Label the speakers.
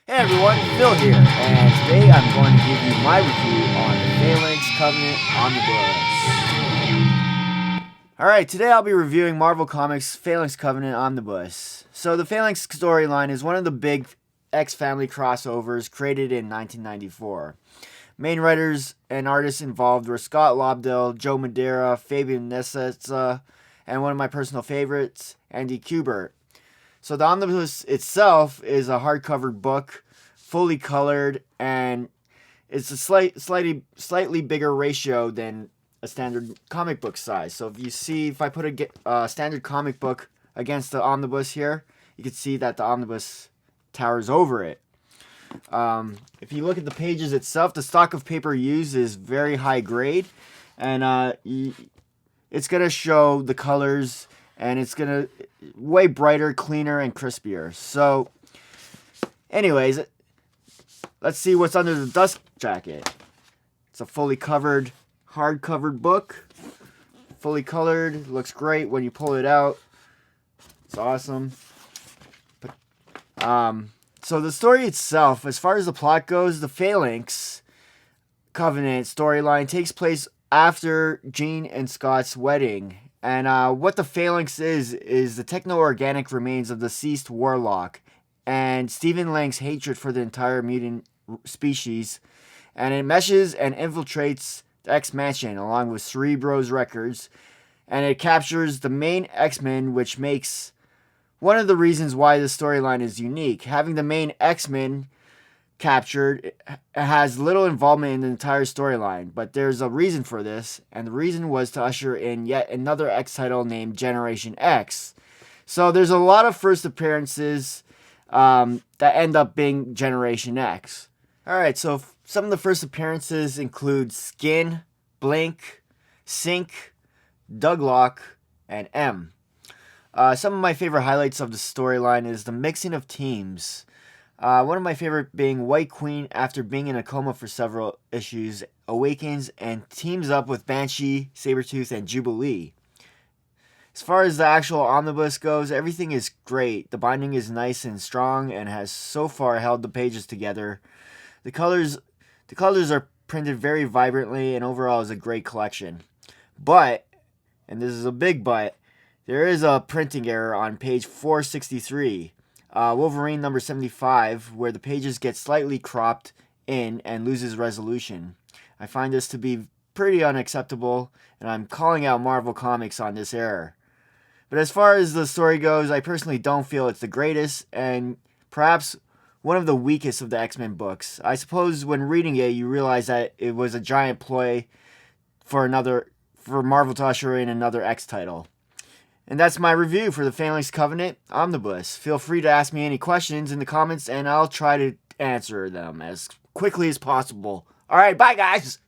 Speaker 1: Hey everyone, Phil here, and today I'm going to give you my review on the Phalanx Covenant Omnibus. Alright, today I'll be reviewing Marvel Comics' Phalanx Covenant Omnibus. So the Phalanx storyline is one of the big X-Family crossovers created in 1994. Main writers and artists involved were Scott Lobdell, Joe Madeira, Fabian Nicieza, and one of my personal favorites, Andy Kubert. So the omnibus itself is a hardcover book, fully colored, and it's a slightly bigger ratio than a standard comic book size. So if I put a standard comic book against the omnibus here, you can see that the omnibus towers over it. If you look at the pages itself, the stock of paper used is very high grade, and it's gonna show the colors. And it's going to way brighter, cleaner, and crispier. So, anyways, let's see what's under the dust jacket. It's a fully covered, hard-covered book. Fully colored. Looks great when you pull it out. It's awesome. So the story itself, as far as the plot goes, the Phalanx Covenant storyline takes place after Jean and Scott's wedding. And what the Phalanx is the techno-organic remains of the deceased warlock and Stephen Lang's hatred for the entire mutant species. And it meshes and infiltrates the X-Mansion along with Cerebro's records. And it captures the main X-Men, which makes one of the reasons why the storyline is unique. Having the main X-Men captured has little involvement in the entire storyline, but there's a reason for this, and the reason was to usher in yet another X title named Generation X. So there's a lot of first appearances that end up being Generation X. Alright, so some of the first appearances include Skin, Blink, Sync, Douglock, and M. Some of my favorite highlights of the storyline is the mixing of teams. One of my favorite being White Queen, after being in a coma for several issues, awakens and teams up with Banshee, Sabretooth, and Jubilee. As far as the actual omnibus goes, everything is great. The binding is nice and strong and has so far held the pages together. The colors are printed very vibrantly and overall is a great collection. But, and this is a big but, there is a printing error on page 463. Wolverine number 75, where the pages get slightly cropped in and loses resolution. I find this to be pretty unacceptable, and I'm calling out Marvel Comics on this error. But as far as the story goes, I personally don't feel it's the greatest, and perhaps one of the weakest of the X-Men books. I suppose when reading it, you realize that it was a giant ploy for Marvel to usher in another X title. And that's my review for the Phalanx Covenant Omnibus. Feel free to ask me any questions in the comments, and I'll try to answer them as quickly as possible. Alright, bye guys!